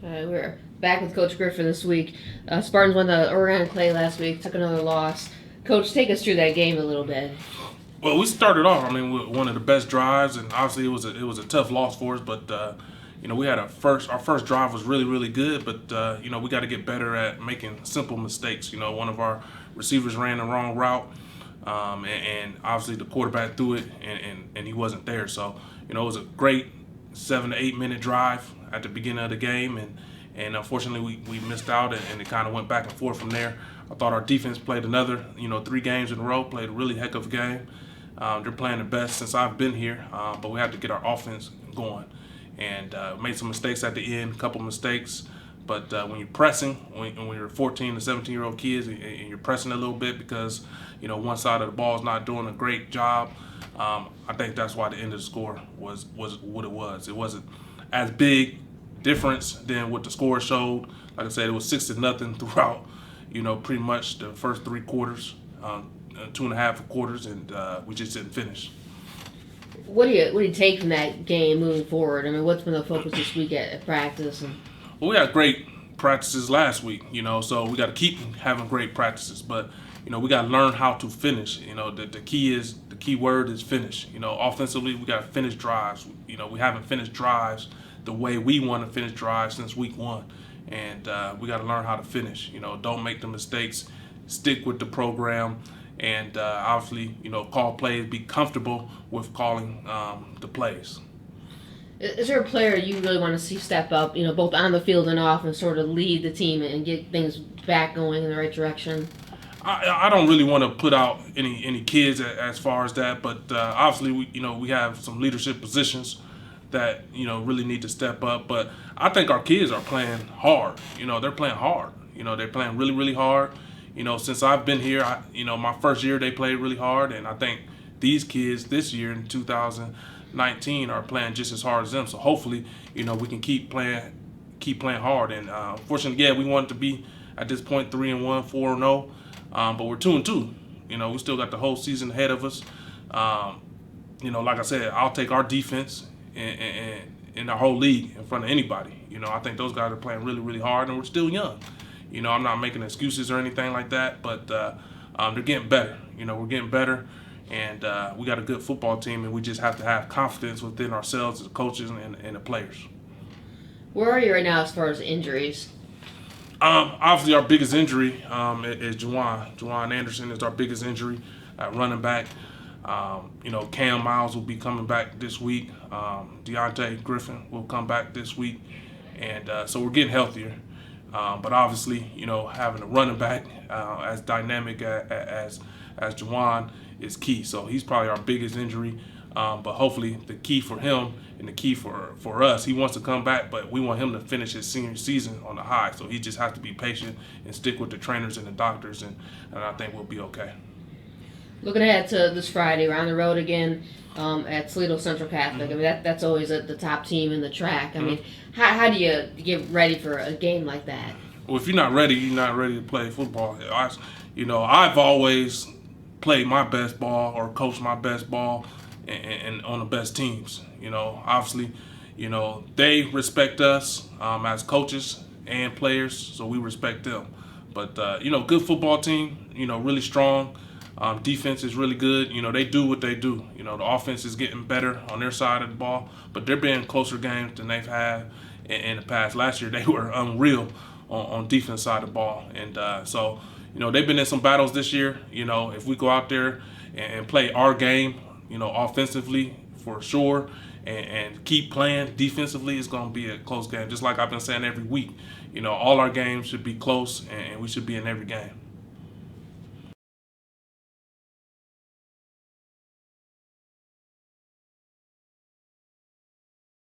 We're back with Coach Griffin this week. Spartans won the Oregon Clay last week, took another loss. Coach, take us through that game a little bit. Well, we started off, with one of the best drives, and obviously it was a tough loss for us. But we had our first drive was really good, but we got to get better at making simple mistakes. One of our receivers ran the wrong route, and obviously the quarterback threw it, and he wasn't there. So it was a great 7 to 8 minute drive at the beginning of the game, and unfortunately we missed out, and it kind of went back and forth from there. I thought our defense played another 3 games in a row, played a really heck of a game. They're playing the best since I've been here, but we have to get our offense going. And made some mistakes at the end, a couple mistakes. But when you're pressing, when you're 14 to 17-year-old kids, and you're pressing a little bit because one side of the ball is not doing a great job, I think that's why the end of the score was what it was. It wasn't as big difference than what the score showed. Like I said, it was 6-0 throughout. Pretty much the first 3 quarters. 2.5 quarters, and we just didn't finish. What do you take from that game moving forward? What's been the focus this week at practice? Well, we had great practices last week, so we got to keep having great practices. But we got to learn how to finish. The key word is finish. Offensively, we got to finish drives. We haven't finished drives the way we want to finish drives since week 1, and we got to learn how to finish. Don't make the mistakes. Stick with the program. And obviously, call plays, be comfortable with calling the plays. Is there a player you really want to see step up, both on the field and off, and sort of lead the team and get things back going in the right direction? I don't really want to put out any kids as far as that, but obviously we have some leadership positions that really need to step up. But I think our kids are playing hard. They're playing hard. They're playing really hard. Since I've been here, my first year they played really hard, and I think these kids this year in 2019 are playing just as hard as them. So hopefully, we can keep playing hard. And unfortunately, we wanted to be at this point 3-1, 4-0, but we're 2-2. We still got the whole season ahead of us. Like I said, I'll take our defense and our whole league in front of anybody. I think those guys are playing really hard, and we're still young. I'm not making excuses or anything like that, but they're getting better. We're getting better, and we got a good football team, and we just have to have confidence within ourselves as coaches and the players. Where are you right now as far as injuries? Obviously, our biggest injury is Juwan. Juwan Anderson is our biggest injury at running back. Cam Miles will be coming back this week. Deontay Griffin will come back this week, and so we're getting healthier. But obviously, having a running back as dynamic as Juwan is key. So he's probably our biggest injury. But hopefully the key for him and the key for us, he wants to come back, but we want him to finish his senior season on the high. So he just has to be patient and stick with the trainers and the doctors, and I think we'll be okay. Looking ahead to this Friday, we're on the road again at Toledo Central Catholic. That's always the top team in the track. How do you get ready for a game like that? Well, if you're not ready, you're not ready to play football. I've always played my best ball or coached my best ball and on the best teams. Obviously, they respect us as coaches and players, so we respect them. But, good football team, really strong. Defense is really good. They do what they do. The offense is getting better on their side of the ball, but they're being closer games than they've had in the past. Last year, they were unreal on defense side of the ball. And so they've been in some battles this year. If we go out there and play our game, offensively for sure, and keep playing defensively, it's going to be a close game. Just like I've been saying every week, all our games should be close, and we should be in every game.